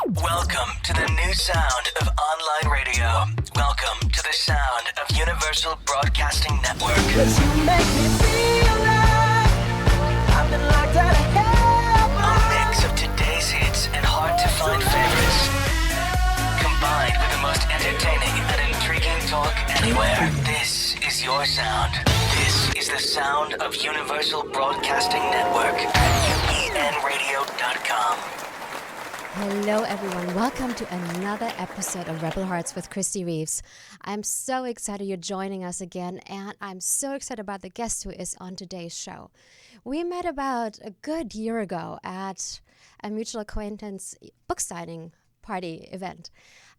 Welcome to the new sound of online radio. Welcome to the sound of Universal Broadcasting Network. 'Cause you make me feel like I've been locked out of heaven. A mix of today's hits and hard-to-find favorites, combined with the most entertaining and intriguing talk anywhere. This is your sound. This is the sound of Universal Broadcasting Network at uenradio.com. Hello, everyone. Welcome to another episode of Rebel Hearts with Kristie Reeves. I'm so excited you're joining us again, and I'm so excited about the guest who is on today's show. We met about a good year ago at a mutual acquaintance book signing party event.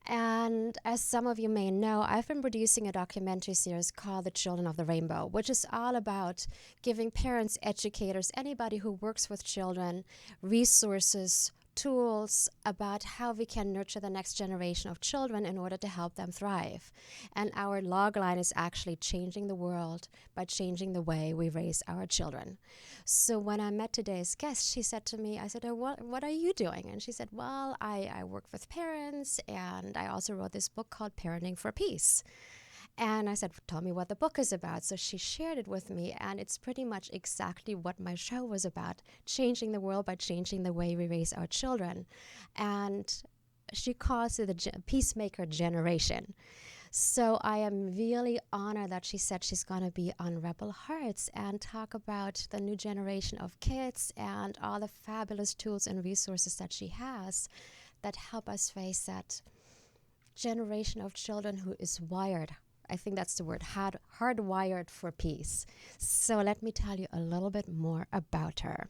And as some of you may know, I've been producing a documentary series called The Children of the Rainbow, which is all about giving parents, educators, anybody who works with children, resources, tools about how we can nurture the next generation of children in order to help them thrive. And our log line is actually changing the world by changing the way we raise our children. So when I met today's guest, she said to me, I said, what are you doing? And she said, well, I work with parents, and I also wrote this book called Parenting for Peace. And I said, tell me what the book is about. So she shared it with me, and it's pretty much exactly what my show was about, changing the world by changing the way we raise our children. And she calls it the Peacemaker generation. So I am really honored that she said she's going to be on Rebel Hearts and talk about the new generation of kids and all the fabulous tools and resources that she has that help us face that generation of children who is wired, I think that's the word, hardwired for peace. So let me tell you a little bit more about her.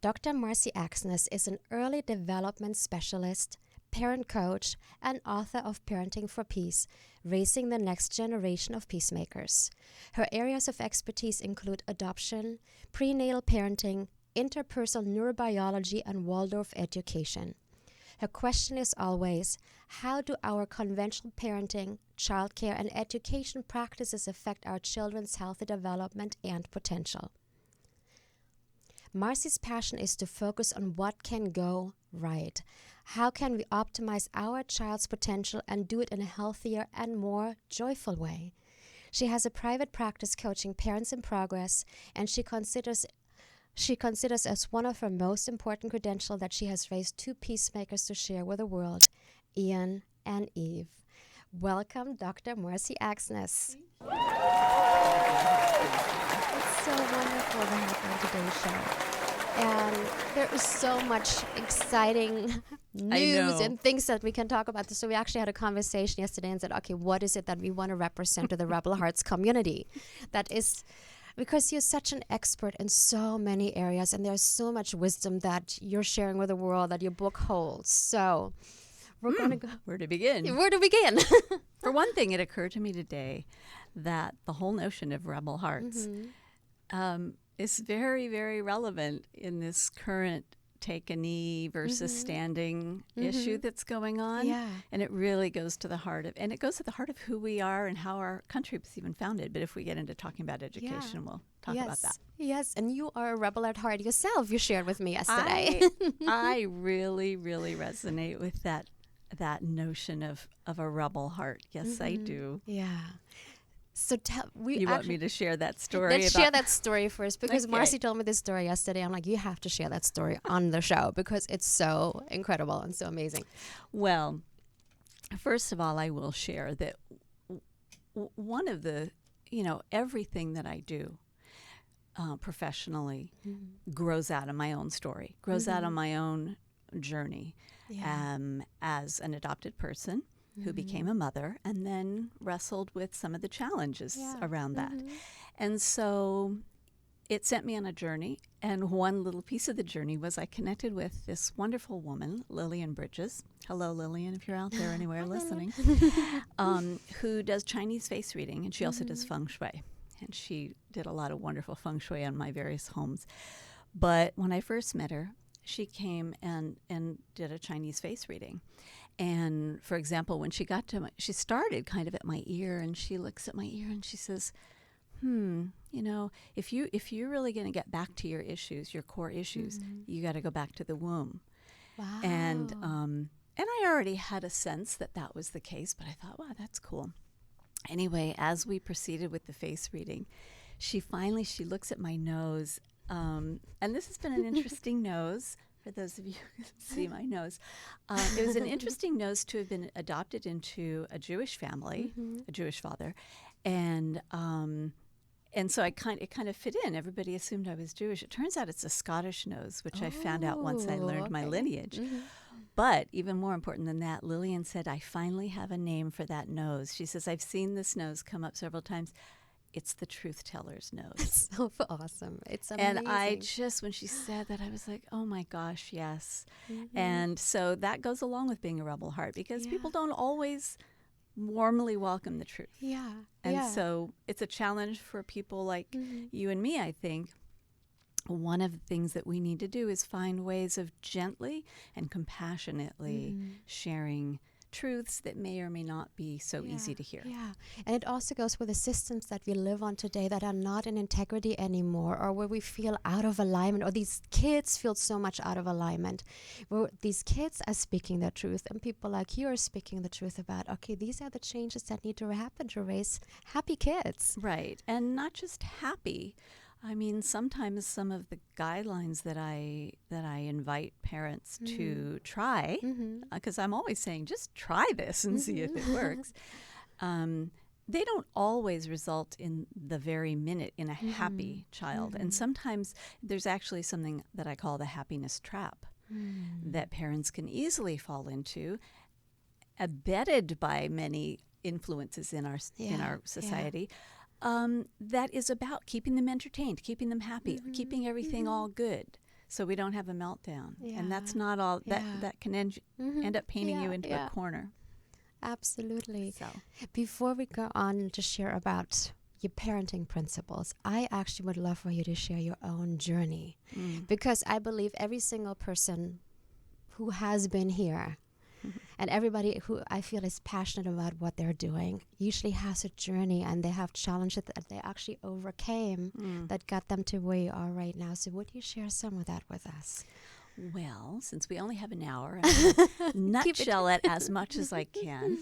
Dr. Marcy Axness is an early development specialist, parent coach, and author of Parenting for Peace, Raising the Next Generation of Peacemakers. Her areas of expertise include adoption, prenatal parenting, interpersonal neurobiology, and Waldorf education. Her question is always, how do our conventional parenting, childcare, and education practices affect our children's healthy development and potential? Marcy's passion is to focus on what can go right. How can we optimize our child's potential and do it in a healthier and more joyful way? She has a private practice coaching parents in progress, and she considers as one of her most important credentials that she has raised two peacemakers to share with the world, Ian and Eve. Welcome, Dr. Marcy Axness. It's so wonderful to have you on today's show. And there is so much exciting news and things that we can talk about. So we actually had a conversation yesterday and said, okay, what is it that we want to represent to the Rebel Hearts community? That is... because you're such an expert in so many areas, and there's so much wisdom that you're sharing with the world that your book holds. So we're going to go. Where to begin? For one thing, it occurred to me today that the whole notion of Rebel Hearts is very, very relevant in this current take a knee versus standing issue that's going on. Yeah. And it really goes to the heart of, and it goes to the heart of who we are and how our country was even founded. But if we get into talking about education, we'll talk about that. Yes, and you are a rebel at heart yourself. You shared with me yesterday. I really, really resonate with that notion of a rebel heart. Yes, I do. Yeah. So you want me to share that story? Let's share that story first, because Okay. Marcy told me this story yesterday. I'm like, you have to share that story on the show because it's so incredible and so amazing. Well, first of all, I will share that one of the, everything that I do professionally grows out of my own story, grows out of my own journey as an adopted person who became a mother and then wrestled with some of the challenges around that. And so it sent me on a journey, and one little piece of the journey was I connected with this wonderful woman, Lillian Bridges. Hello, Lillian, if you're out there anywhere listening, who does Chinese face reading, and she also does feng shui. And she did a lot of wonderful feng shui on my various homes. But when I first met her, she came and did a Chinese face reading. And for example, when she got to she started kind of at my ear, and she looks at my ear and she says, if you're really going to get back to your issues, your core issues, you got to go back to the womb. Wow. And I already had a sense that that was the case, but I thought, wow, that's cool. Anyway, as we proceeded with the face reading, she looks at my nose, and this has been an interesting nose. For those of you who can see my nose, it was an interesting nose to have been adopted into a Jewish family, a Jewish father, and so it kind of fit in. Everybody assumed I was Jewish. It turns out it's a Scottish nose, which I found out once I learned my lineage. But even more important than that, Lillian said, I finally have a name for that nose. She says, I've seen this nose come up several times. It's the truth teller's nose. It's so awesome. It's amazing. And I just, when she said that, I was like, oh my gosh, yes. And so that goes along with being a rebel heart, because people don't always warmly welcome the truth. Yeah. And so it's a challenge for people like you and me, I think. One of the things that we need to do is find ways of gently and compassionately sharing truths that may or may not be so easy to hear. Yeah. And it also goes with the systems that we live on today that are not in integrity anymore, or where we feel out of alignment, or these kids feel so much out of alignment, where these kids are speaking their truth and people like you are speaking the truth about, okay, these are the changes that need to happen to raise happy kids. Right. And not just happy. I mean, sometimes some of the guidelines that I invite parents to try, because I'm always saying, just try this and see if it works. They don't always result in the very minute in a happy child. And sometimes there's actually something that I call the happiness trap that parents can easily fall into, abetted by many influences in our society. That is about keeping them entertained, keeping them happy, keeping everything all good, so we don't have a meltdown. And that's not all. That can end up painting you into a corner. Absolutely. So, before we go on to share about your parenting principles, I actually would love for you to share your own journey, because I believe every single person who has been here and everybody who I feel is passionate about what they're doing usually has a journey, and they have challenges that they actually overcame that got them to where you are right now. So would you share some of that with us? well, since we only have an hour, I'm going to nutshell it as much as I can.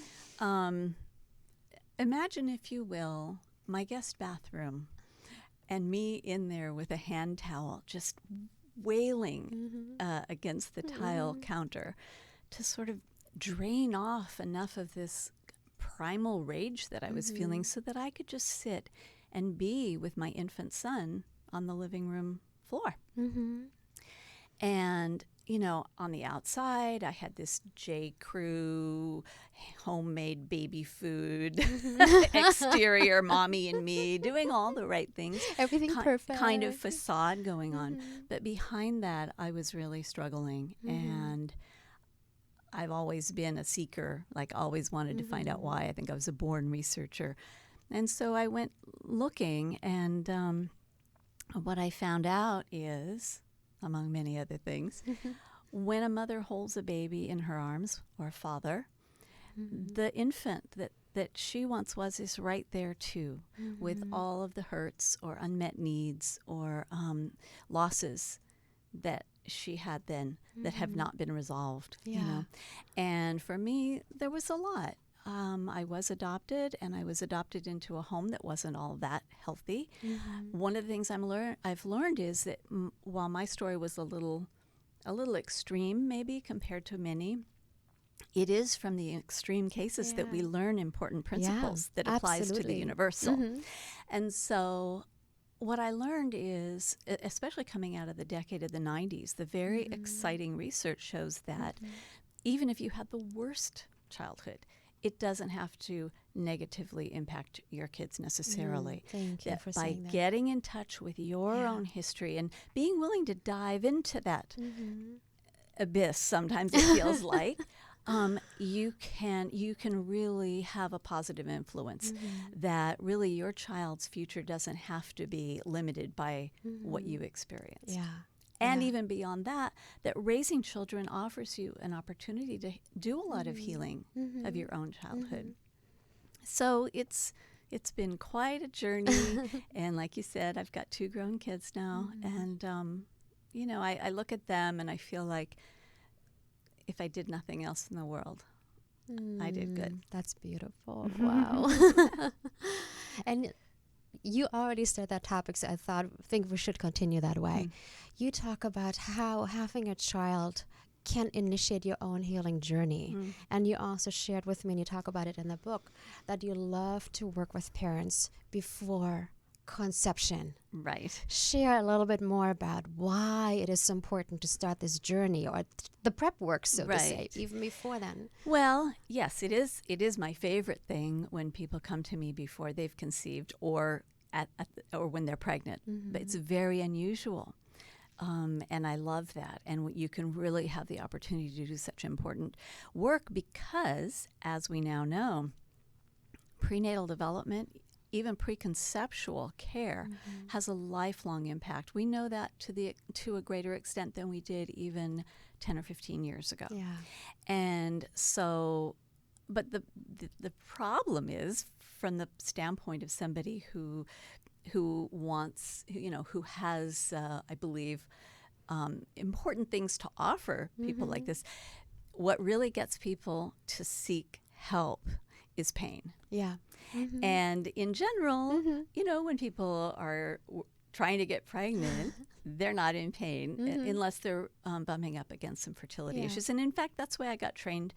Imagine, if you will, my guest bathroom and me in there with a hand towel just wailing against the tile counter to sort of drain off enough of this primal rage that I was feeling, so that I could just sit and be with my infant son on the living room floor. And, you know, on the outside, I had this J. Crew homemade baby food, exterior mommy and me doing all the right things. Everything perfect. Kind of facade going on. But behind that, I was really struggling. And I've always been a seeker, like always wanted to find out why. I think I was a born researcher. And so I went looking, and what I found out is, among many other things, when a mother holds a baby in her arms, or a father, the infant that she once was is right there too, with all of the hurts or unmet needs or losses that she had then that have not been resolved. You know? And for me, there was a lot. I was adopted, and I was adopted into a home that wasn't all that healthy. One of the things I've learned is that while my story was a little extreme, maybe compared to many, it is from the extreme cases that we learn important principles that applies to the universal. And so what I learned is, especially coming out of the decade of the 90s, the very exciting research shows that even if you had the worst childhood, it doesn't have to negatively impact your kids necessarily. Thank you for saying that. Getting in touch with your own history and being willing to dive into that abyss, sometimes it feels like, you can really have a positive influence that really your child's future doesn't have to be limited by what you experience. And even beyond that, that raising children offers you an opportunity to do a lot of healing of your own childhood. So it's been quite a journey. And like you said, I've got 2 grown kids now. And, you know, I look at them and I feel like if I did nothing else in the world, I did good. That's beautiful. Wow. And you already started that topic, so think we should continue that way. You talk about how having a child can initiate your own healing journey. And you also shared with me, and you talk about it in the book, that you love to work with parents before conception. Right. Share a little bit more about why it is so important to start this journey, or the prep work, so to say, even before then. Well, yes, it is. It is my favorite thing when people come to me before they've conceived or or when they're pregnant. But it's very unusual. And I love that. And you can really have the opportunity to do such important work because, as we now know, prenatal development, even preconceptual care, has a lifelong impact. We know that to a greater extent than we did even 10 or 15 years ago. Yeah. And so, but the problem is, from the standpoint of somebody who wants, who has, I believe, important things to offer people like this, what really gets people to seek help is pain. Yeah. And in general, when people are trying to get pregnant, they're not in pain unless they're bumping up against some fertility issues. And in fact, that's why I got trained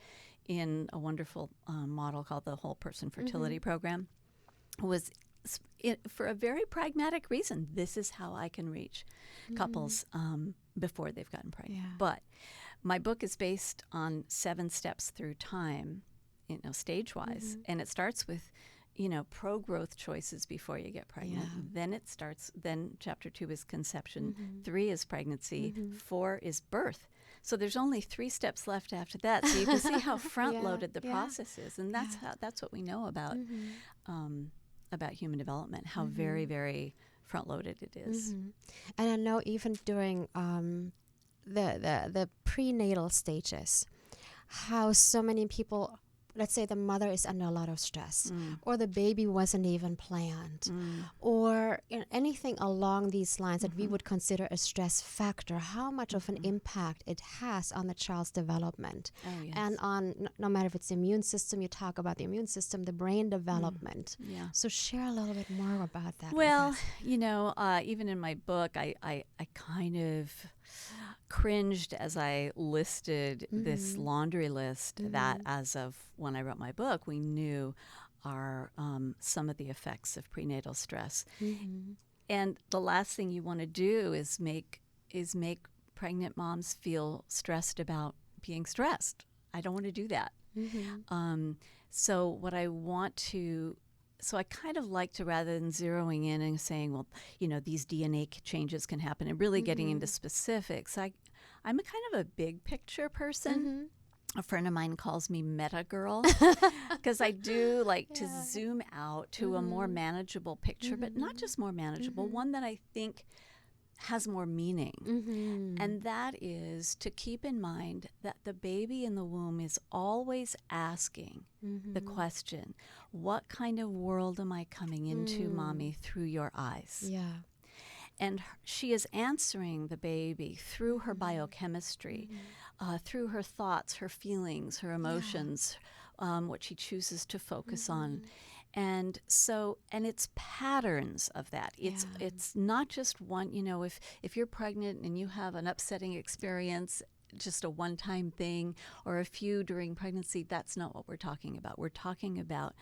in a wonderful model called the Whole Person Fertility Program. Was for a very pragmatic reason. This is how I can reach couples before they've gotten pregnant. Yeah. But my book is based on 7 steps through time, stage-wise. And it starts with, pro-growth choices before you get pregnant. Yeah. Then chapter 2 is conception, 3 is pregnancy, 4 is birth. So there's only 3 steps left after that. So you can see how front-loaded the process is. And that's what we know about human development, how very, very front-loaded it is. And I know even during the prenatal stages, how so many people, let's say the mother is under a lot of stress, or the baby wasn't even planned, or anything along these lines that we would consider a stress factor, how much of an impact it has on the child's development. Oh, yes. And on, no matter if it's the immune system, you talk about the immune system, the brain development. Yeah. So share a little bit more about that. Well, even in my book, I kind of cringed as I listed this laundry list that, as of when I wrote my book, we knew are some of the effects of prenatal stress. And the last thing you want to do is make pregnant moms feel stressed about being stressed. I don't want to do that. So what I want to So I kind of like to, rather than zeroing in and saying, well, these DNA changes can happen, and really getting into specifics, I'm a kind of a big picture person. A friend of mine calls me meta girl because I do like to zoom out to a more manageable picture, but not just more manageable, one that I think has more meaning. And that is to keep in mind that the baby in the womb is always asking the question, what kind of world am I coming into, Mommy, through your eyes? Yeah. And she is answering the baby through her biochemistry, through her thoughts, her feelings, her emotions, what she chooses to focus on. And so, and it's patterns of that. It's not just one, if you're pregnant and you have an upsetting experience, just a one-time thing, or a few during pregnancy, that's not what we're talking about. We're talking about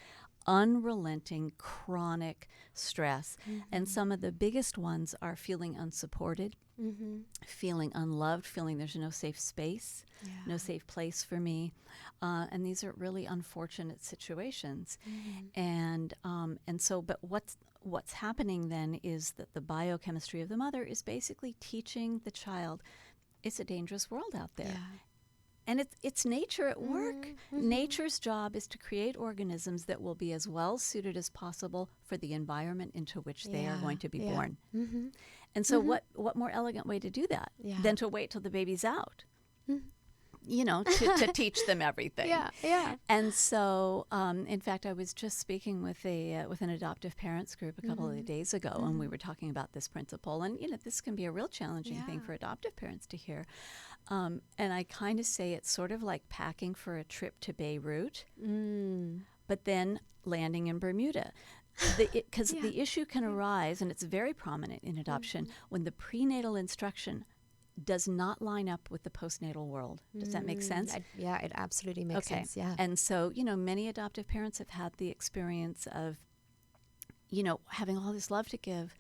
unrelenting chronic stress. And some of the biggest ones are feeling unsupported, feeling unloved, feeling there's no safe space, no safe place for me. And these are really unfortunate situations. And so, but what's happening then is that the biochemistry of the mother is basically teaching the child it's a dangerous world out there. And it's nature at work. Nature's job is to create organisms that will be as well suited as possible for the environment into which they are going to be born. And so what more elegant way to do that than to wait till the baby's out? to teach them everything. Yeah. And so, in fact, I was just speaking with an adoptive parents group a couple of days ago, and we were talking about this principle. And this can be a real challenging thing for adoptive parents to hear. And I kind of say it's sort of like packing for a trip to Beirut, but then landing in Bermuda. Because the issue can arise, and it's very prominent in adoption, when the prenatal instruction does not line up with the postnatal world. Does that make sense? It absolutely makes sense. Yeah. And so, many adoptive parents have had the experience of, having all this love to give,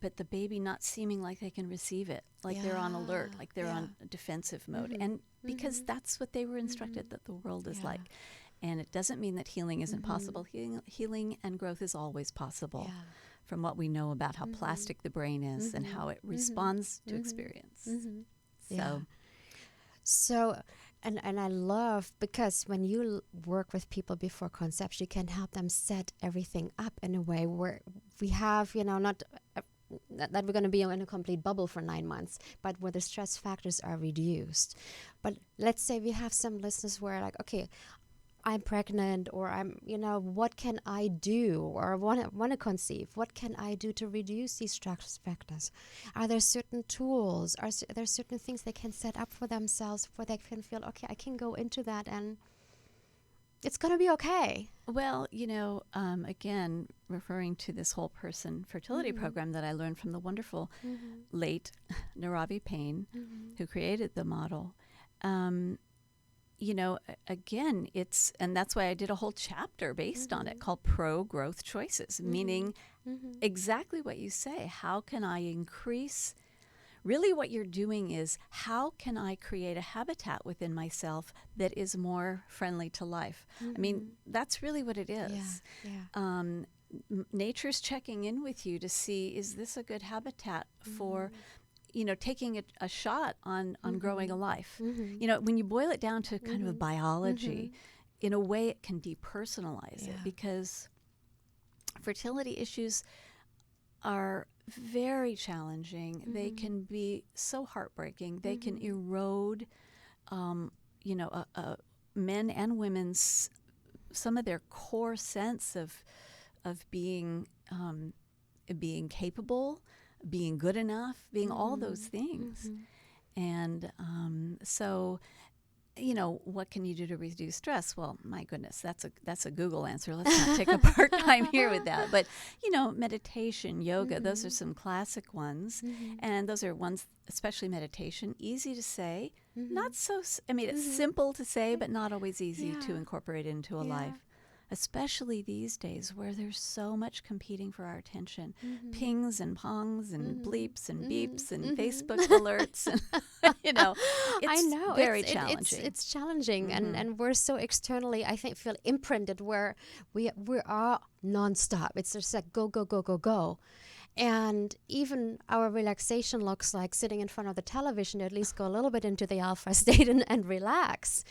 but the baby not seeming like they can receive it, like they're on alert, like they're on defensive mode, and because that's what they were instructed that the world is like. And it doesn't mean that healing isn't possible. Healing and growth is always possible. From what we know about how plastic the brain is and how it responds to experience. So, and I love, because when you work with people before conception, you can help them set everything up in a way where we have, not that we're going to be in a complete bubble for 9 months, but where the stress factors are reduced. But let's say we have some listeners where like, okay, I'm pregnant, or I'm, what can I do, or want to conceive? What can I do to reduce these stress factors? Are there certain tools? Are there certain things they can set up for themselves where they can feel, okay, I can go into that and it's going to be okay? Well, again, referring to this whole person fertility program that I learned from the wonderful late Naravi Payne, who created the model. Again, and that's why I did a whole chapter based on it called Progrowth Choices, meaning exactly what you say. How can I increase? Really what you're doing is, how can I create a habitat within myself that is more friendly to life? I mean, that's really what it is. Nature's checking in with you to see, is this a good habitat for taking a shot on growing a life. When you boil it down to kind of a biology, in a way it can depersonalize it, because fertility issues are very challenging. They can be so heartbreaking. They can erode, men and women's, some of their core sense of being capable, being good enough, being all those things. And so, what can you do to reduce stress? Well, my goodness, that's a Google answer. Let's not take up our time here with that. But, meditation, yoga, those are some classic ones. And those are ones, especially meditation, easy to say. Not so, it's simple to say, but not always easy to incorporate into a life. Especially these days where there's so much competing for our attention. Pings and pongs and bleeps and beeps and Facebook alerts. And, it's very challenging. It's challenging. And we're so externally, I think, feel imprinted where we are nonstop. It's just like go, go, go, go, go. And even our relaxation looks like sitting in front of the television to at least go a little bit into the alpha state and relax.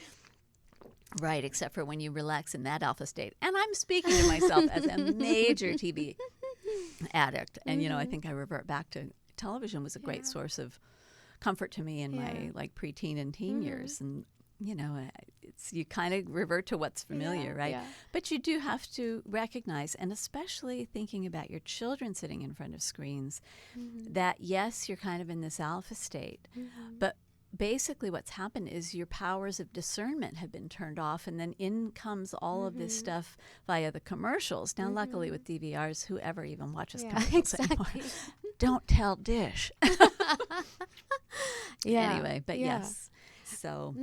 Right, except for when you relax in that alpha state. And I'm speaking to myself as a major TV addict. And, I think I revert back to television was a great source of comfort to me in my preteen and teen years. And, you kind of revert to what's familiar, right? Yeah. But you do have to recognize, and especially thinking about your children sitting in front of screens, that yes, you're kind of in this alpha state, but basically what's happened is your powers of discernment have been turned off, and then in comes all of this stuff via the commercials. Now, luckily with DVRs, whoever even watches commercials anymore? Don't tell Dish. Anyway, but yes. So,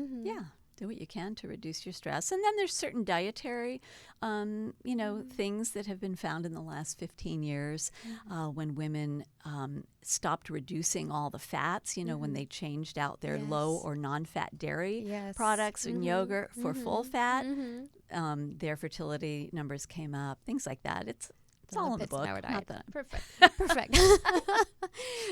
do what you can to reduce your stress. And then there's certain dietary, things that have been found in the last 15 years when women stopped reducing all the fats, when they changed out their low or non-fat dairy products and yogurt for full fat, their fertility numbers came up, things like that. It's It's all in the pits in book. our Not diet. that. Perfect.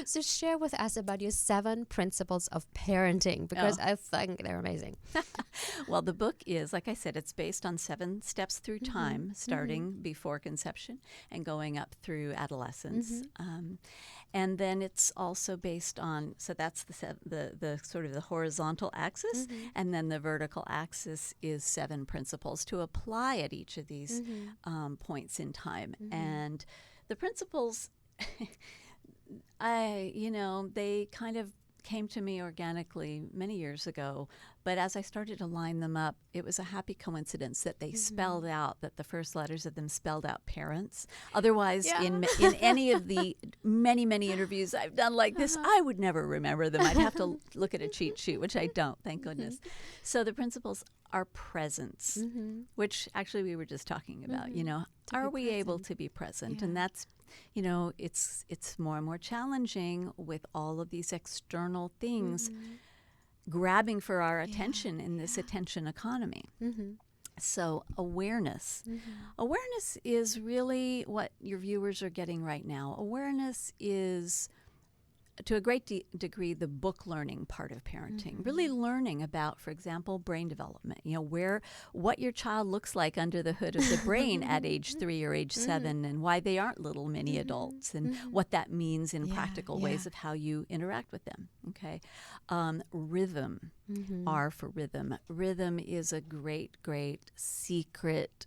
So share with us about your 7 principles of parenting, because I think they're amazing. Well, the book is, like I said, it's based on 7 steps through time, starting before conception and going up through adolescence. And then it's also based on, so that's the sort of the horizontal axis, and then the vertical axis is 7 principles to apply at each of these points in time. And the principles, they kind of came to me organically many years ago, but as I started to line them up, it was a happy coincidence that they spelled out, that the first letters of them spelled out parents. Otherwise, in any of the many interviews I've done like this, I would never remember them. I'd have to look at a cheat sheet, which I don't, thank goodness. So the principles are presence, which actually we were just talking about, are we able to be present? And that's, it's more and more challenging with all of these external things grabbing for our attention in this attention economy. So awareness. Awareness is really what your viewers are getting right now. Awareness is, to a great degree, the book learning part of parenting. Really learning about, for example, brain development. What your child looks like under the hood of the brain at age 3 or age 7, and why they aren't little mini adults, and what that means in practical ways of how you interact with them. Okay, rhythm. R for rhythm. Rhythm is a great secret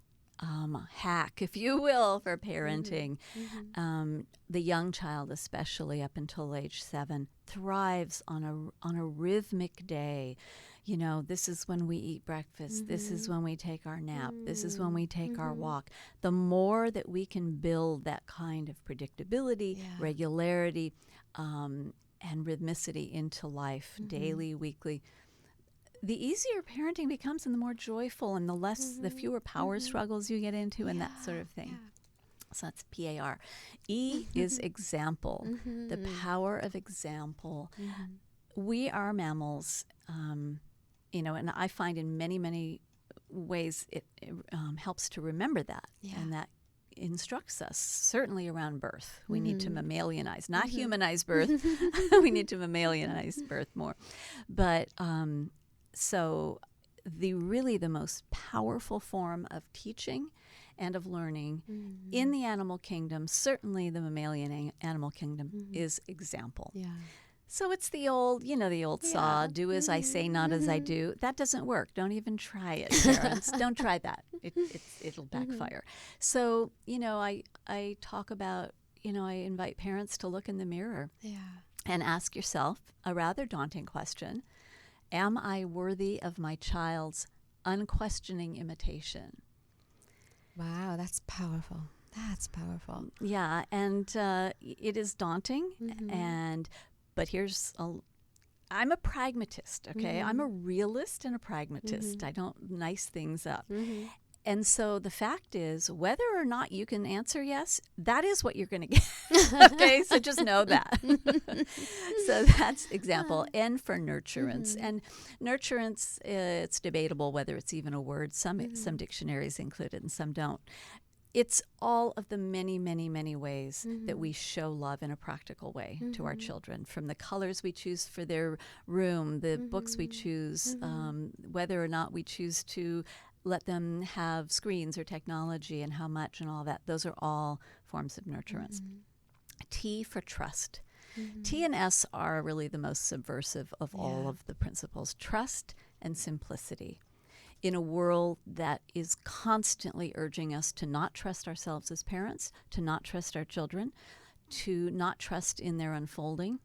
hack, if you will, for parenting. The young child, especially up until age 7, thrives on a rhythmic day. This is when we eat breakfast. This is when we take our nap. This is when we take our walk. The more that we can build that kind of predictability, regularity, and rhythmicity into life, daily, weekly, the easier parenting becomes, and the more joyful, and the fewer power struggles you get into, and that sort of thing. So that's PAR. E is example, the power of example. We are mammals, and I find in many ways it helps to remember that, and that instructs us, certainly around birth. We need to mammalianize, not humanize birth. We need to mammalianize birth more. But so the most powerful form of teaching and of learning in the animal kingdom, certainly the mammalian animal kingdom, is example. So it's the old saw, do as I say, not as I do. That doesn't work. Don't even try it, parents. Don't try that. It'll backfire. So, I talk about, I invite parents to look in the mirror and ask yourself a rather daunting question. Am I worthy of my child's unquestioning imitation? Wow, that's powerful. That's powerful. Yeah, and it is daunting, but I'm a pragmatist, okay? I'm a realist and a pragmatist. I don't nice things up. And so the fact is, whether or not you can answer yes, that is what you're going to get. Okay, so just know that. So that's example. N for nurturance. And nurturance, it's debatable whether it's even a word. Some dictionaries include it and some don't. It's all of the many ways that we show love in a practical way to our children, from the colors we choose for their room, the books we choose, whether or not we choose to let them have screens or technology, and how much and all that. Those are all forms of nurturance. T for trust. T and S are really the most subversive of all of the principles. Trust and simplicity. In a world that is constantly urging us to not trust ourselves as parents, to not trust our children, to not trust in their unfolding,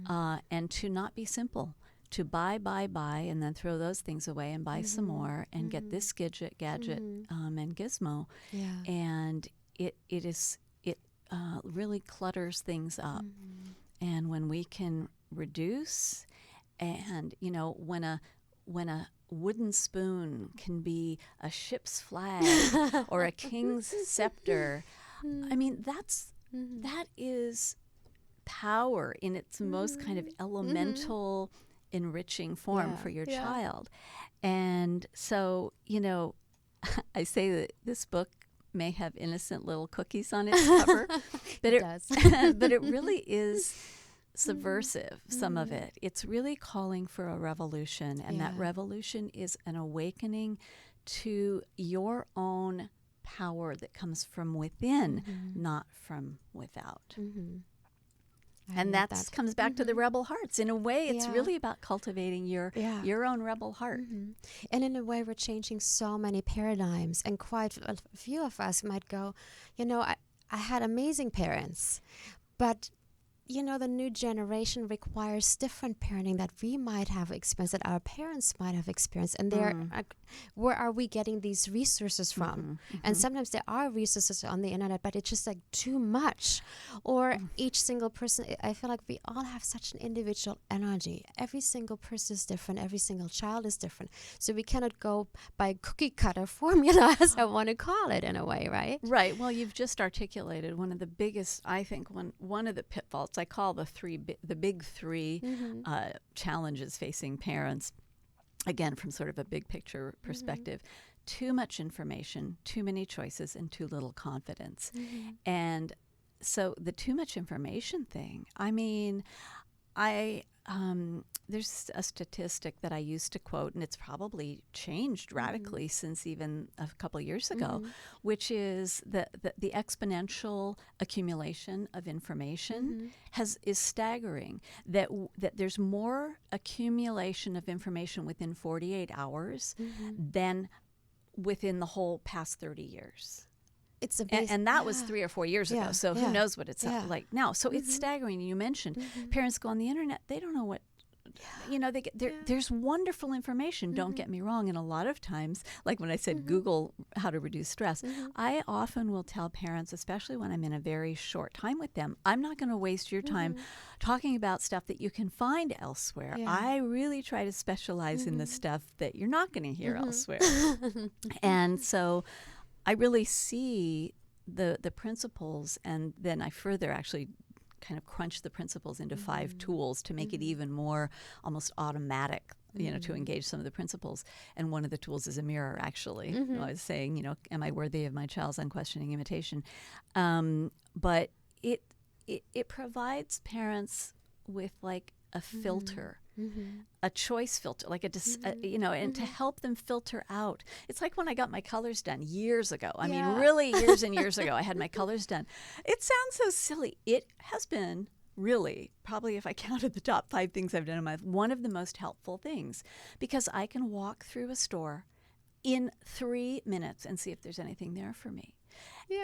and to not be simple. To buy, and then throw those things away and buy some more and get this gadget, and gizmo. And it really clutters things up. And when we can reduce, and when a wooden spoon can be a ship's flag or a king's scepter, I mean, that is power in its most kind of elemental, enriching form for your child. And so, I say that this book may have innocent little cookies on its cover, but It does. but it really is subversive, some of it. It's really calling for a revolution, and that revolution is an awakening to your own power that comes from within, not from without. And that comes back to the rebel hearts. In a way, it's really about cultivating your own rebel heart. And in a way, we're changing so many paradigms. And quite a few of us might go, I had amazing parents, but the new generation requires different parenting that we might have experienced, that our parents might have experienced. And where are we getting these resources from? And sometimes there are resources on the internet, but it's just like too much. Or each single person, I feel like we all have such an individual energy. Every single person is different. Every single child is different. So we cannot go by cookie cutter formula, as I want to call it, in a way, right? Right. Well, you've just articulated one of the biggest, I think, one of the pitfalls. I call the big three challenges facing parents, again, from sort of a big picture perspective. Too much information, too many choices, and too little confidence. And so the too much information thing, I mean, there's a statistic that I used to quote, and it's probably changed radically since even a couple of years ago, which is the exponential accumulation of information is staggering. That there's more accumulation of information within 48 hours than within the whole past 30 years. It's and that was 3 or 4 years ago. So who knows what it's like now. So it's staggering. You mentioned parents go on the internet. They don't know what, there's wonderful information. Don't get me wrong. And a lot of times, like when I said Google how to reduce stress, I often will tell parents, especially when I'm in a very short time with them, I'm not going to waste your time talking about stuff that you can find elsewhere. I really try to specialize in the stuff that you're not going to hear elsewhere. And so I really see the principles, and then I further actually kind of crunch the principles into 5 tools to make it even more almost automatic, to engage some of the principles. And one of the tools is a mirror, actually. I was saying, am I worthy of my child's unquestioning imitation? But it provides parents with like a filter. A choice filter, like and to help them filter out. It's like when I got my colors done years ago. I mean, really years and years ago, I had my colors done. It sounds so silly. It has been really, probably if I counted the top 5 things I've done in my life, one of the most helpful things, because I can walk through a store in 3 minutes and see if there's anything there for me.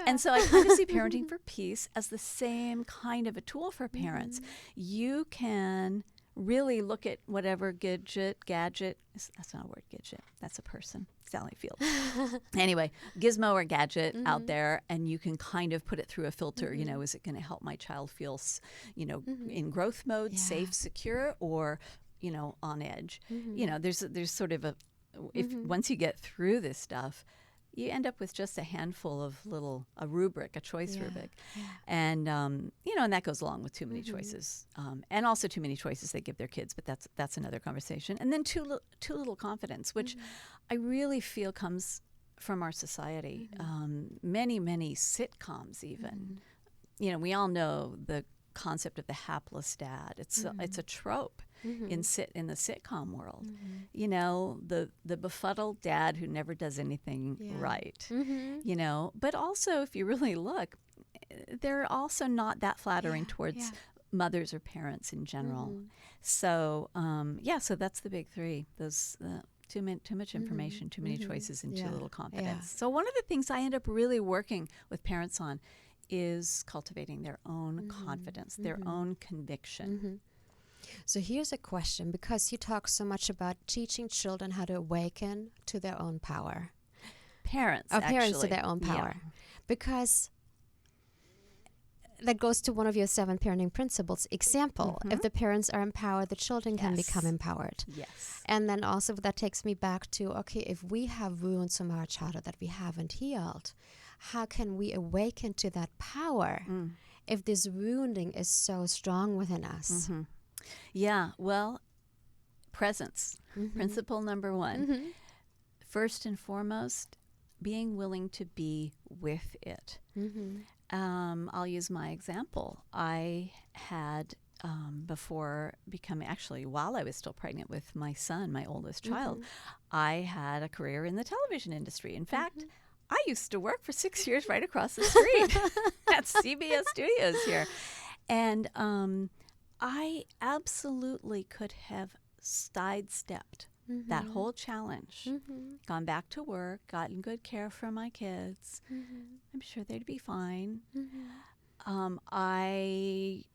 And so I kind of see Parenting for Peace as the same kind of a tool for parents. You can really look at whatever gadget, that's not a word, gadget, that's a person, Sally Field. Anyway, gizmo or gadget out there, and you can kind of put it through a filter, is it going to help my child feel, in growth mode, safe, secure, or, on edge? There's sort of once you get through this stuff, you end up with just a handful of a rubric, a choice rubric. And, and that goes along with too many choices. And also too many choices they give their kids, but that's another conversation. And then too little confidence, which I really feel comes from our society. Many, many sitcoms even. We all know the concept of the hapless dad. It's a trope. In the sitcom world, the befuddled dad who never does anything right, But also, if you really look, they're also not that flattering towards mothers or parents in general. So, so that's the big 3. Those too much information, too many choices, and too little confidence. So one of the things I end up really working with parents on is cultivating their own confidence, their own conviction. So here's a question, because you talk so much about teaching children how to awaken to their own power. Parents to their own power. Because that goes to one of your 7 parenting principles. Example, if the parents are empowered, the children can become empowered. Yes. And then also that takes me back to, okay, if we have wounds from our childhood that we haven't healed, how can we awaken to that power if this wounding is so strong within us? Yeah, well, presence. Principle number 1. First and foremost, being willing to be with it. I'll use my example. I had, before becoming, actually, while I was still pregnant with my son, my oldest child, I had a career in the television industry. In fact, I used to work for 6 years right across the street at CBS Studios here. And I absolutely could have sidestepped that whole challenge, gone back to work, gotten good care for my kids. I'm sure they'd be fine. I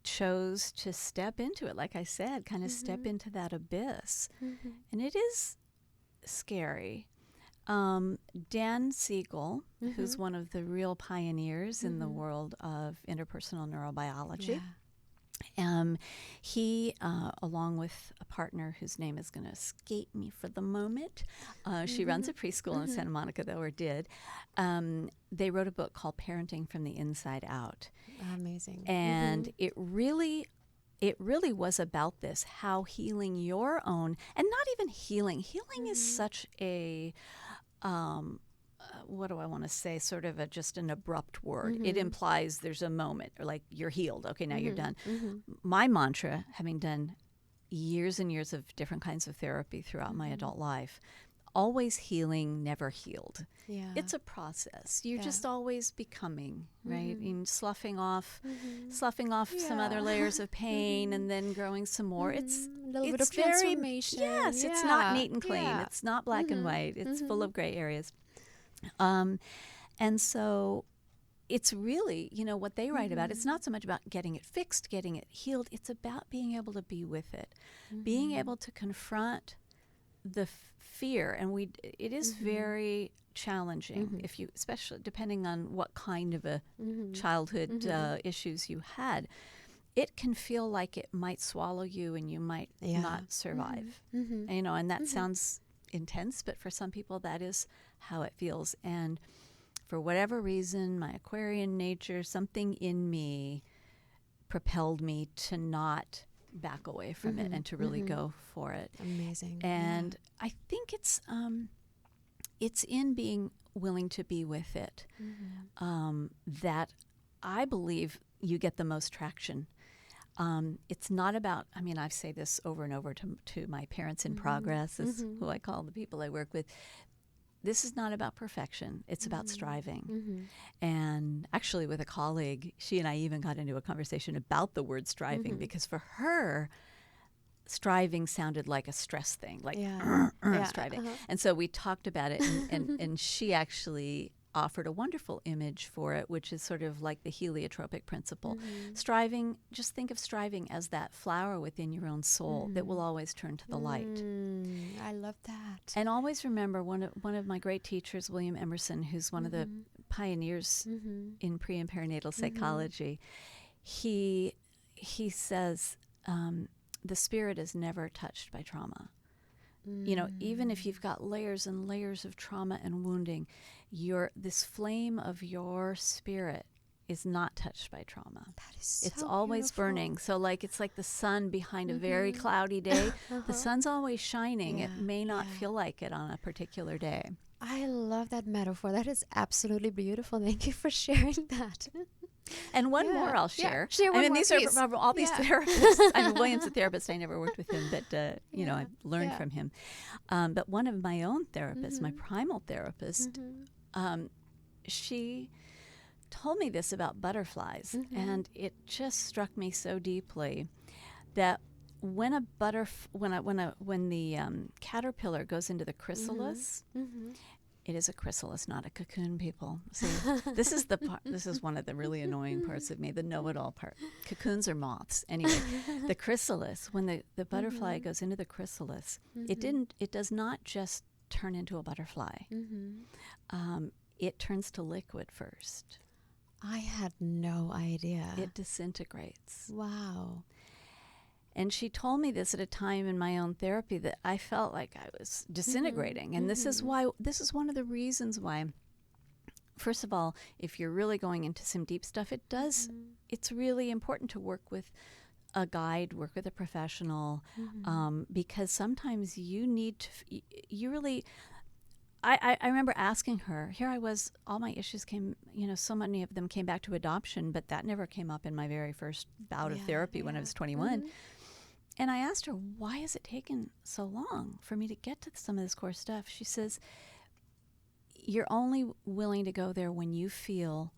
chose to step into it, like I said, kind of step into that abyss. And it is scary. Dan Siegel, who's one of the real pioneers in the world of interpersonal neurobiology, he, along with a partner whose name is going to escape me for the moment, she runs a preschool in Santa Monica, though, or did, they wrote a book called Parenting from the Inside Out. Amazing. And it really was about this, how healing your own, and not even healing. Healing is such a, what do I want to say, sort of just an abrupt word. It implies there's a moment, or like you're healed. Okay, now you're done. My mantra, having done years and years of different kinds of therapy throughout my adult life, always healing, never healed. Yeah. It's a process. You're just always becoming, right? And sloughing off some other layers of pain and then growing some more. It's a little bit of very, transformation. yes, it's not Yeah. neat and clean. Yeah. It's not black and white. It's full of gray areas. And so it's really, what they write about, it's not so much about getting it fixed, getting it healed. It's about being able to be with it, being able to confront the fear. And it is very challenging if you, especially depending on what kind of a childhood issues you had. It can feel like it might swallow you and you might not survive. And that sounds intense, but for some people that is how it feels. And for whatever reason, my Aquarian nature, something in me propelled me to not back away from it and to really go for it. Amazing. And I think it's in being willing to be with it that I believe you get the most traction. It's not about, I say this over and over to my parents in progress, is who I call the people I work with. This is not about perfection. It's about striving. And actually with a colleague, she and I even got into a conversation about the word striving because for her, striving sounded like a stress thing, like striving. And so we talked about it, and she actually offered a wonderful image for it, which is sort of like the heliotropic principle. Striving, just think of striving as that flower within your own soul that will always turn to the light. I love that. And always remember one of my great teachers, William Emerson, who's one of the pioneers in pre and perinatal psychology. He says the spirit is never touched by trauma. Even if you've got layers and layers of trauma and wounding, this flame of your spirit is not touched by trauma. That is so It's always beautiful. burning. So it's like the sun behind a very cloudy day. The sun's always shining. It may not feel like it on a particular day. I love that metaphor. That is absolutely beautiful. Thank you for sharing that. And one more I'll share. Share one more, these please. are all these therapists. William's a therapist. I never worked with him, but I learned from him. But one of my own therapists, my primal therapist, she told me this about butterflies, and it just struck me so deeply that when the caterpillar goes into the chrysalis. It is a chrysalis, not a cocoon, people. See, this is one of the really annoying parts of me, the know-it-all part. Cocoons are moths. Anyway, the chrysalis, when the butterfly goes into the chrysalis, it does not just turn into a butterfly. It turns to liquid first. I had no idea. It disintegrates. Wow. And she told me this at a time in my own therapy that I felt like I was disintegrating. And this is one of the reasons why, first of all, if you're really going into some deep stuff, it's really important to work with a guide, work with a professional, because sometimes you need to, I remember asking her, here I was, all my issues came, so many of them came back to adoption, but that never came up in my very first bout of therapy when I was 21. And I asked her, why has it taken so long for me to get to some of this core stuff? She says, you're only willing to go there when you feel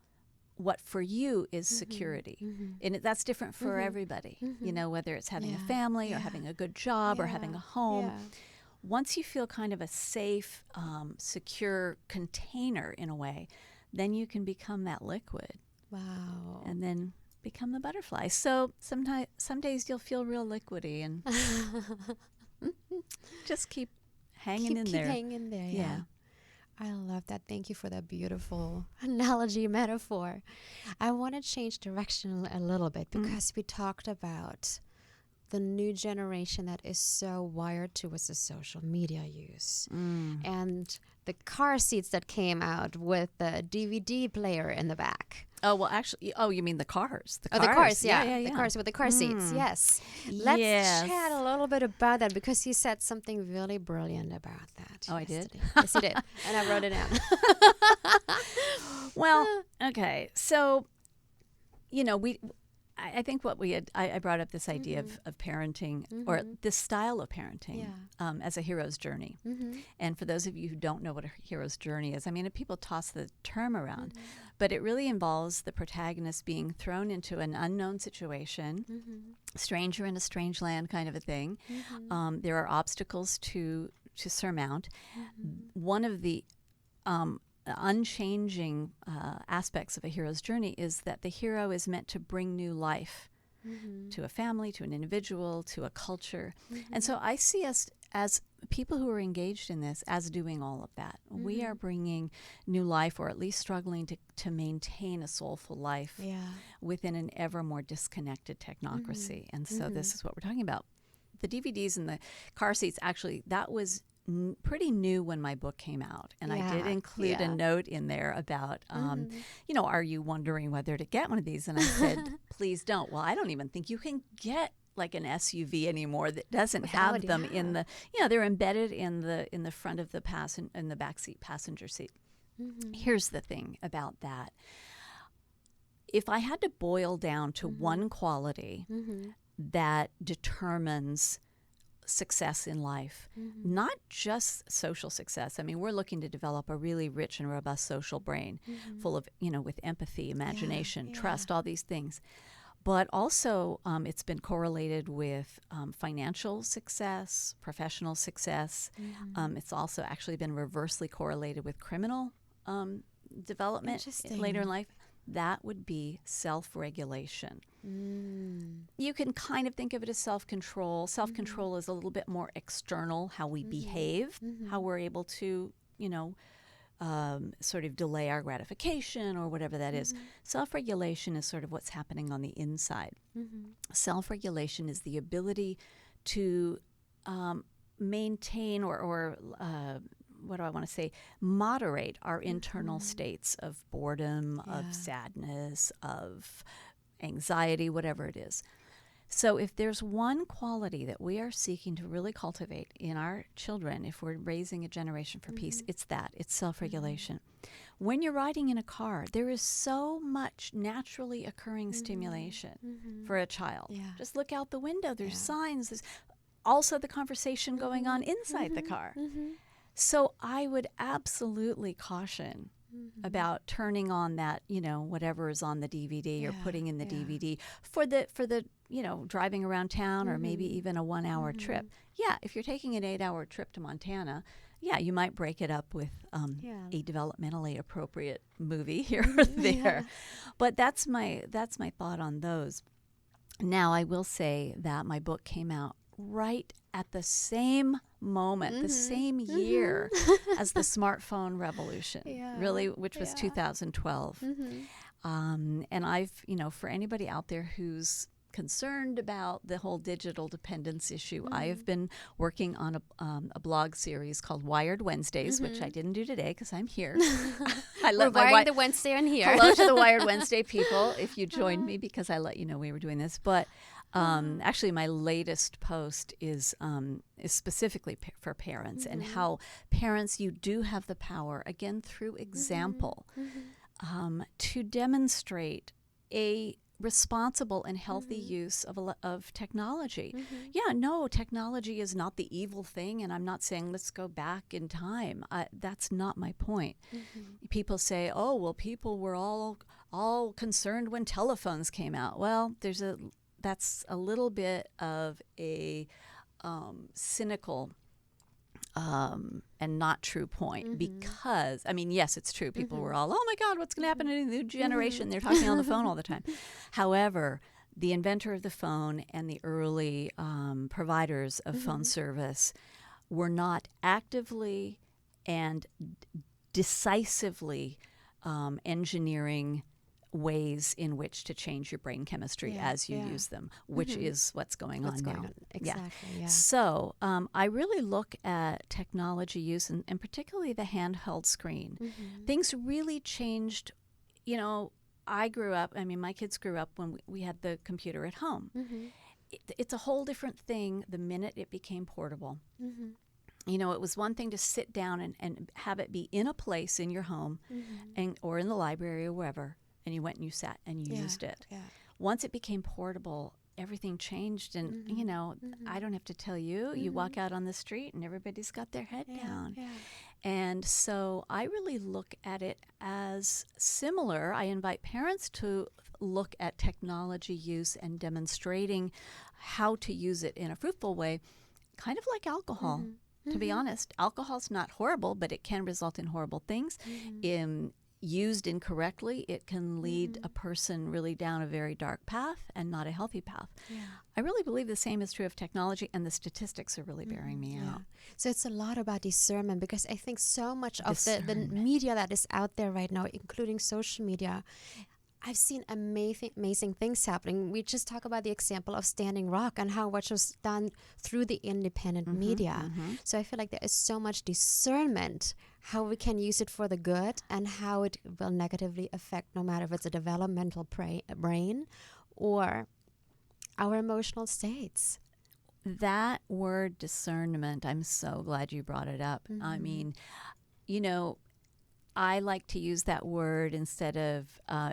what for you is security. And that's different for everybody, whether it's having a family or having a good job or having a home. Once you feel kind of a safe, secure container in a way, then you can become that liquid. Wow. And then become the butterfly. So some days you'll feel real liquidy and just keep hanging in there. Keep hanging in there, yeah. I love that. Thank you for that beautiful analogy, metaphor. I want to change direction a little bit because we talked about the new generation that is so wired towards the social media use. And the car seats that came out with the DVD player in the back. Oh, well, actually, you mean the cars. The cars, yeah. The cars with the car seats, yes. Let's chat a little bit about that because you said something really brilliant about that. Oh, yesterday. I did? Yes, you did. And I wrote it down. Well, okay. So, I think what I brought up this idea of parenting or this style of parenting as a hero's journey. And for those of you who don't know what a hero's journey is, I mean, people toss the term around, but it really involves the protagonist being thrown into an unknown situation, stranger in a strange land kind of a thing. There are obstacles to surmount. One of the unchanging aspects of a hero's journey is that the hero is meant to bring new life to a family, to an individual, to a culture. And so I see us as people who are engaged in this as doing all of that. We are bringing new life, or at least struggling to maintain a soulful life within an ever more disconnected technocracy. And so this is what we're talking about. The DVDs and the car seats, actually, that was pretty new when my book came out. And I did include a note in there about, are you wondering whether to get one of these? And I said, please don't. Well, I don't even think you can get like an SUV anymore that doesn't have them in the, they're embedded in the front of the in the backseat passenger seat. Here's the thing about that. If I had to boil down to one quality that determines success in life, not just social success. I mean, we're looking to develop a really rich and robust social brain full of, with empathy, imagination, trust, all these things. But also it's been correlated with financial success, professional success. It's also actually been reversely correlated with criminal development later in life. That would be self-regulation. You can kind of think of it as self-control. Self-control is a little bit more external, how we behave, how we're able to, sort of delay our gratification or whatever that is. Self-regulation is sort of what's happening on the inside. Self-regulation is the ability to maintain or what do I want to say, moderate our internal states of boredom, of sadness, of anxiety, whatever it is. So if there's one quality that we are seeking to really cultivate in our children, if we're raising a generation for peace, it's that. It's self-regulation. When you're riding in a car, there is so much naturally occurring stimulation for a child. Just look out the window. There's signs. There's also the conversation going on inside the car. So I would absolutely caution about turning on that, whatever is on the DVD or putting in the DVD for the driving around town or maybe even a 1 hour trip. Yeah, if you're taking an 8 hour trip to Montana, you might break it up with a developmentally appropriate movie here or there. But that's my thought on those. Now, I will say that my book came out right at the same moment, the same year as the smartphone revolution, really, which was 2012. And I've, for anybody out there who's concerned about the whole digital dependence issue, I have been working on a blog series called Wired Wednesdays, which I didn't do today because I'm here. We're wiring the Wednesday on here. Hello to the Wired Wednesday people if you joined me, because I let you know we were doing this. But Actually, my latest post is specifically for parents and how parents, you do have the power, again, through example, to demonstrate a responsible and healthy use of technology. Yeah, no, technology is not the evil thing, and I'm not saying let's go back in time. That's not my point. People say, oh, well, people were all concerned when telephones came out. Well, that's a little bit of a cynical and not true point, because, I mean, yes, it's true. People were all, oh my God, what's going to happen to the new generation? They're talking on the phone all the time. However, the inventor of the phone and the early providers of phone service were not actively and decisively engineering ways in which to change your brain chemistry as you use them, which is what's going on now. Exactly. Yeah. So I really look at technology use and particularly the handheld screen. Things really changed. You know, I grew up, I mean, my kids grew up when we had the computer at home. It's a whole different thing the minute it became portable. You know, it was one thing to sit down and have it be in a place in your home or in the library or wherever, and you went and you sat and you used it. Once it became portable, everything changed. And, you know, I don't have to tell you, you walk out on the street and everybody's got their head down. And so I really look at it as similar. I invite parents to look at technology use and demonstrating how to use it in a fruitful way, kind of like alcohol. To be honest, alcohol's not horrible, but it can result in horrible things. Used incorrectly, it can lead a person really down a very dark path and not a healthy path. I really believe the same is true of technology, and the statistics are really bearing me out. So it's a lot about discernment, because I think so much of the media that is out there right now, including social media, I've seen amazing things happening. We just talk about the example of Standing Rock and how much was done through the independent media. So I feel like there is so much discernment, how we can use it for the good and how it will negatively affect, no matter if it's a developmental brain or our emotional states. That word discernment, I'm so glad you brought it up. I mean, you know, I like to use that word instead of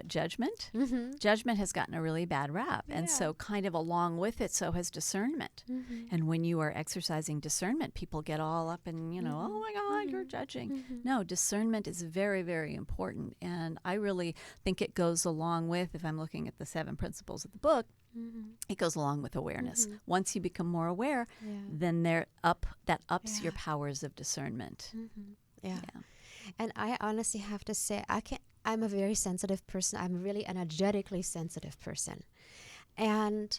judgment. Judgment has gotten a really bad rap. And so kind of along with it, so has discernment. And when you are exercising discernment, people get all up and, you know, oh my God, you're judging. No, discernment is very, very important. And I really think it goes along with, if I'm looking at the 7 principles of the book, it goes along with awareness. Once you become more aware, then that ups your powers of discernment. And I honestly have to say, I'm a very sensitive person. I'm a really energetically sensitive person. And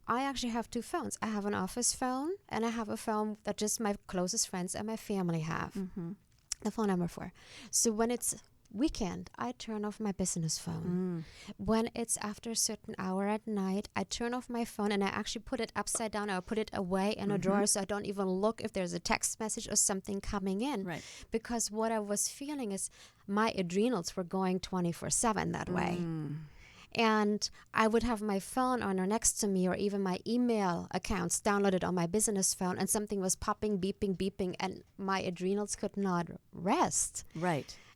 I actually have 2 phones. I have an office phone, and I have a phone that just my closest friends and my family have. The phone number 4. So when it's weekend, I turn off my business phone. When it's after a certain hour at night, I turn off my phone and I actually put it upside down, or put it away in a drawer, so I don't even look if there's a text message or something coming in. Because what I was feeling is my adrenals were going 24/7 that way. And I would have my phone on or next to me, or even my email accounts downloaded on my business phone, and something was popping, beeping, and my adrenals could not rest.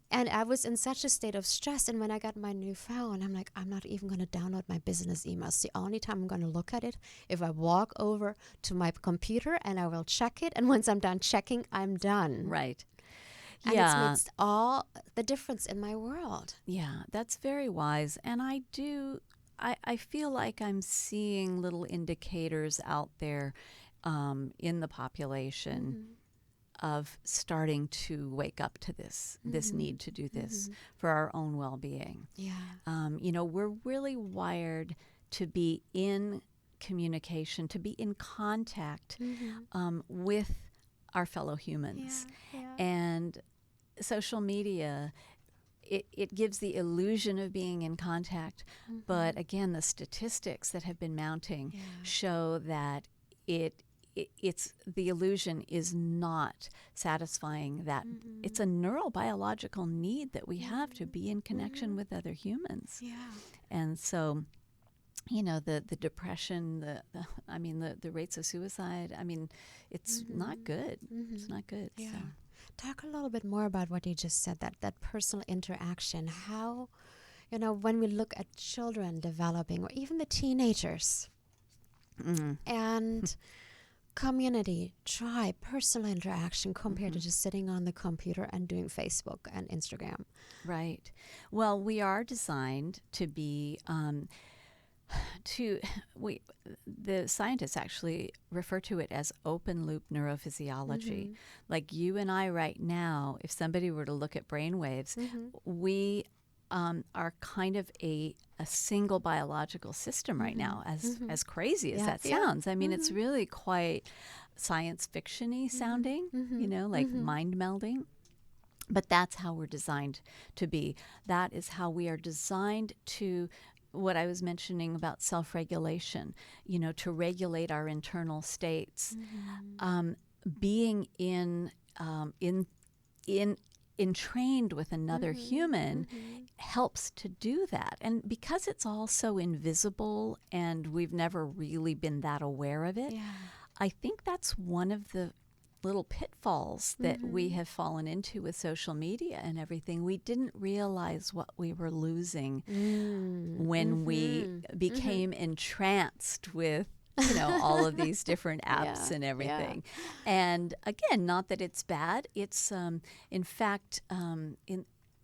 And I was in such a state of stress. And when I got my new phone, I'm like, I'm not even going to download my business emails. The only time I'm going to look at it, if I walk over to my computer and I will check it. And once I'm done checking, I'm done. And it's makes all the difference in my world. Yeah, that's very wise. And I feel like I'm seeing little indicators out there in the population of starting to wake up to this need to do this for our own well-being. You know, we're really wired to be in communication, to be in contact with our fellow humans. And social media, it gives the illusion of being in contact, but again, the statistics that have been mounting show that it's the illusion is not satisfying that. It's a neurobiological need that we have to be in connection with other humans. And so the depression, the rates of suicide. I mean, it's not good. It's not good. Yeah. So. Talk a little bit more about what you just said, that personal interaction. How, when we look at children developing, or even the teenagers, and community, tribe, personal interaction compared to just sitting on the computer and doing Facebook and Instagram. Right. Well, we are designed to be, the scientists actually refer to it as open loop neurophysiology. Like you and I right now, if somebody were to look at brain waves, we are kind of a single biological system right now, as crazy as that sounds. I mean, it's really quite science fiction-y sounding, like mind melding. But that's how we're designed to be. That is how we are designed to, what I was mentioning about self-regulation, to regulate our internal states. Being entrained with another human helps to do that. And because it's all so invisible and we've never really been that aware of it, I think that's one of the little pitfalls that we have fallen into with social media and everything. We didn't realize what we were losing when we became entranced with all of these different apps and everything. And again, not that it's bad. It's in fact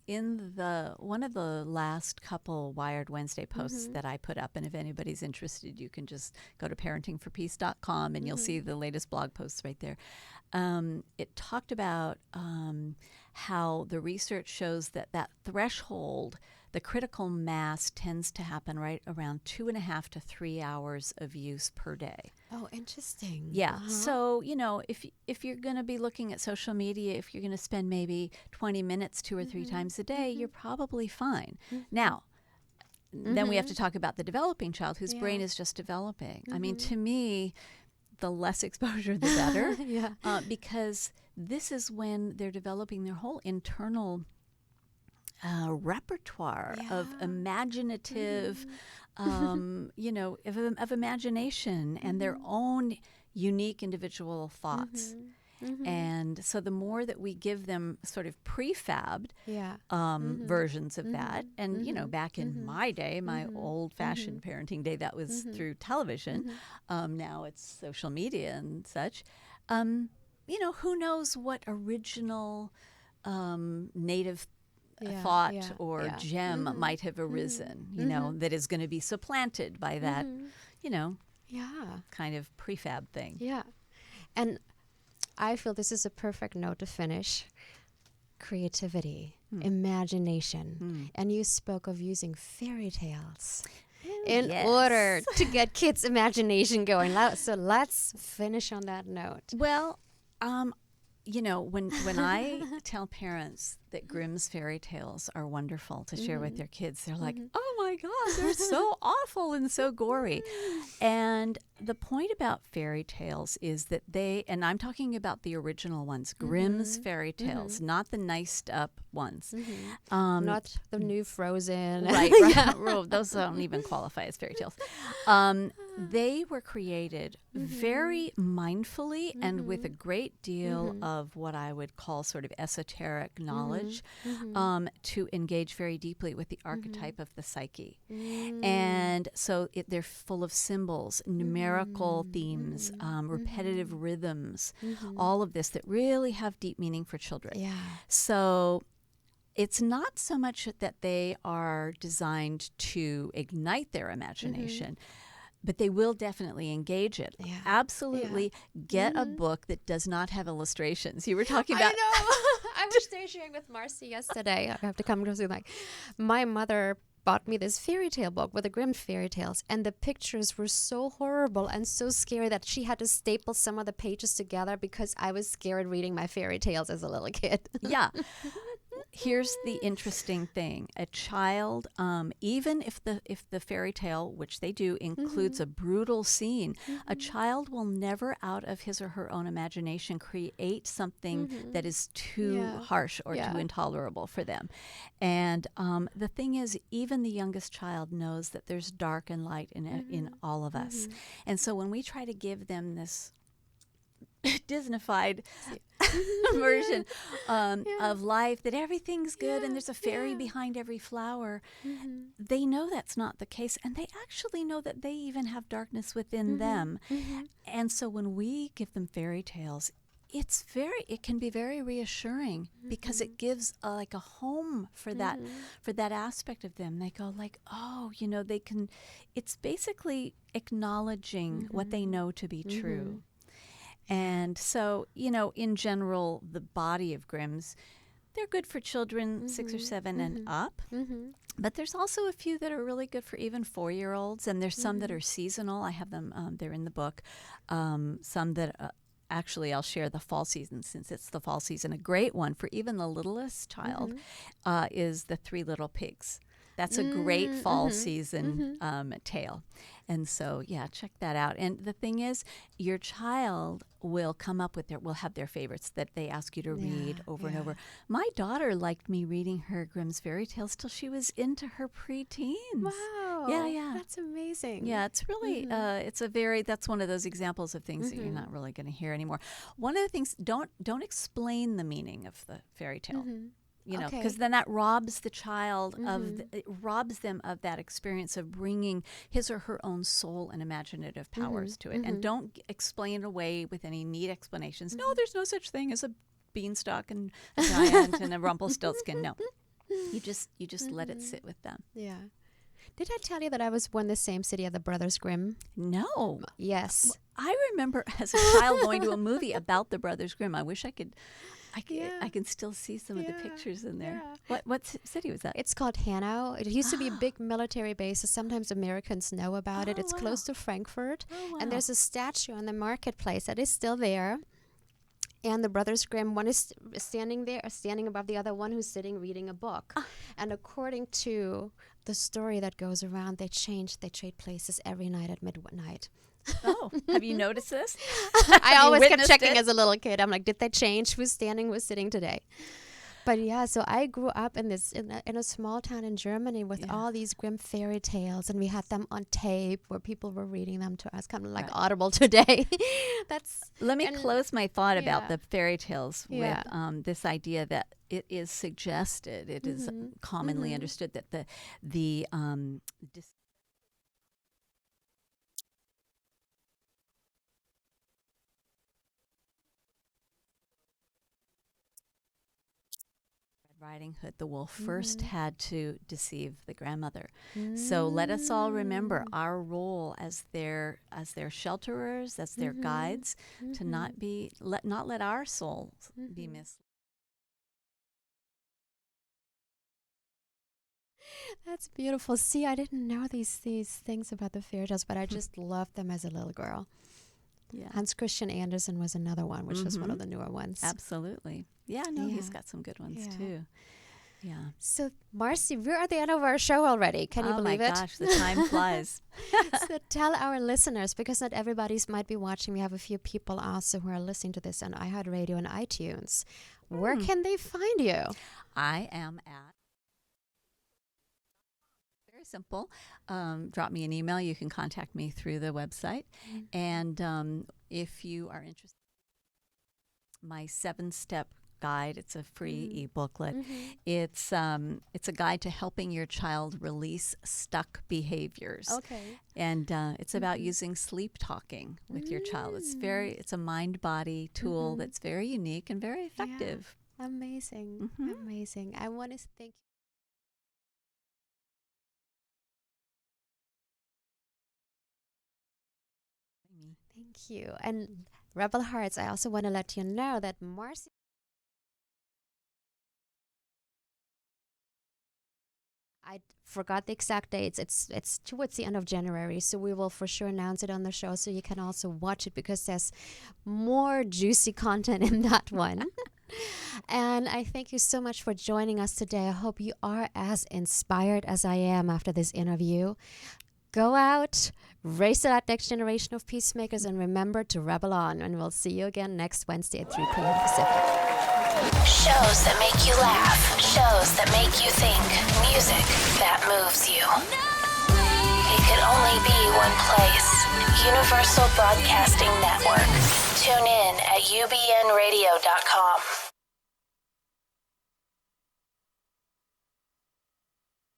in the one of the last couple Wired Wednesday posts that I put up, and if anybody's interested, you can just go to parentingforpeace.com and you'll see the latest blog posts right there. It talked about how the research shows that threshold, the critical mass, tends to happen right around 2.5 to 3 hours of use per day. Oh, interesting. Yeah. So, if you're going to be looking at social media, if you're going to spend maybe 20 minutes 2 or 3 times a day, you're probably fine. Now, then we have to talk about the developing child whose brain is just developing. I mean, to me, the less exposure, the better. Because this is when they're developing their whole internal repertoire of imaginative, of imagination and their own unique individual thoughts. And so the more that we give them sort of prefabbed versions of that, and back in my day, my old-fashioned parenting day, that was through television. Now it's social media and such. Who knows what original native thought or gem might have arisen, that is going to be supplanted by that, kind of prefab thing. Yeah. And I feel this is a perfect note to finish. Creativity, imagination. And you spoke of using fairy tales in order to get kids' imagination going. So let's finish on that note. Well, when I tell parents that Grimm's fairy tales are wonderful to share with their kids, they're like, oh my God, they're so awful and so gory. And the point about fairy tales is that and I'm talking about the original ones, Grimm's fairy tales, not the niced up ones. Not the new Frozen. Right. Those don't even qualify as fairy tales. They were created very mindfully and with a great deal of what I would call sort of esoteric knowledge to engage very deeply with the archetype of the psyche. And so they're full of symbols, numerical themes, repetitive rhythms, all of this that really have deep meaning for children. Yeah. So it's not so much that they are designed to ignite their imagination, but they will definitely engage it. Yeah. Absolutely get a book that does not have illustrations. You were talking about... I know. I was stationing with Marcy yesterday. I have to come to see, my mother bought me this fairy tale book with the Grimm fairy tales, and the pictures were so horrible and so scary that she had to staple some of the pages together because I was scared reading my fairy tales as a little kid. Yeah. here's the interesting thing. A child, even if the fairy tale, which they do, includes a brutal scene, a child will never out of his or her own imagination create something that is too harsh or too intolerable for them. And the thing is, even the youngest child knows that there's dark and light in all of us. And so when we try to give them this Disneyfied version of life, that everything's good and there's a fairy behind every flower, they know that's not the case, and they actually know that they even have darkness within them. And so when we give them fairy tales, it can be very reassuring because it gives like a home for that aspect of them. They go like, oh, they can. It's basically acknowledging what they know to be true. And so, in general, the body of Grimm's, they're good for children 6 or 7 and up. But there's also a few that are really good for even 4-year-olds, and there's some that are seasonal. I have them, they're in the book. Some that, actually, I'll share the fall season since it's the fall season. A great one for even the littlest child is The Three Little Pigs. That's a great fall season tale. And so, check that out. And the thing is, your child will come up with will have their favorites that they ask you to read over and over. My daughter liked me reading her Grimm's fairy tales till she was into her preteens. Wow. Yeah. That's amazing. Yeah, it's really, that's one of those examples of things that you're not really going to hear anymore. One of the things, don't explain the meaning of the fairy tale. Because then that robs the child it robs them of that experience of bringing his or her own soul and imaginative powers to it. And don't explain it away with any neat explanations. No, there's no such thing as a beanstalk and a giant and a Rumpelstiltskin. No, you just let it sit with them. Yeah. Did I tell you that I was born in the same city as the Brothers Grimm? No. Yes. I remember as a child going to a movie about the Brothers Grimm. I wish I could. I can still see some of the pictures in there. What city was that? It's called Hanau. It used to be a big military base, so sometimes Americans know about it. It's close to Frankfurt. And there's a statue on the marketplace that is still there. And the Brothers Grimm, one is standing above the other one who's sitting reading a book. And according to the story that goes around, they trade places every night at midnight. Oh, have you noticed this? I always kept checking as a little kid. I'm like, did they change who's sitting today? But so I grew up in a small town in Germany with all these Grimm fairy tales, and we had them on tape where people were reading them to us, kind of like Audible today. Let me close my thought about the fairy tales with this idea that it is suggested, it is commonly understood that the Riding Hood, the wolf, first had to deceive the grandmother. So let us all remember our role as their shelterers, as their guides, to not let our souls be misled. That's beautiful. See, I didn't know these things about the fairy tales, but I just loved them as a little girl. Yeah. Hans Christian Andersen was another one, which was one of the newer ones. Absolutely. Yeah, he's got some good ones too. Yeah. So, Marcy, we're at the end of our show already. Can you believe it? Oh my gosh, the time flies. So tell our listeners, because not everybody might be watching. We have a few people also who are listening to this on iHeartRadio and iTunes. Where can they find you? I am at... Very simple. Drop me an email. You can contact me through the website. And if you are interested, my 7-step guide, it's a free e-booklet. It's a guide to helping your child release stuck behaviors. Okay. And it's about using sleep talking with your child. It's a mind-body tool that's very unique and very effective. Yeah. Amazing. Amazing. I want to thank you. Thank you. And Rebel Hearts, I also want to let you know that Marcy... I forgot the exact dates. It's towards the end of January, so we will for sure announce it on the show, so you can also watch it because there's more juicy content in that one. And I thank you so much for joining us today. I hope you are as inspired as I am after this interview. Go out, raise that next generation of peacemakers, and remember to rebel on. And we'll see you again next Wednesday at 3 p.m. Pacific. Shows that make you laugh. Shows that make you think. Music that moves you. It could only be one place. Universal Broadcasting Network. Tune in at ubnradio.com.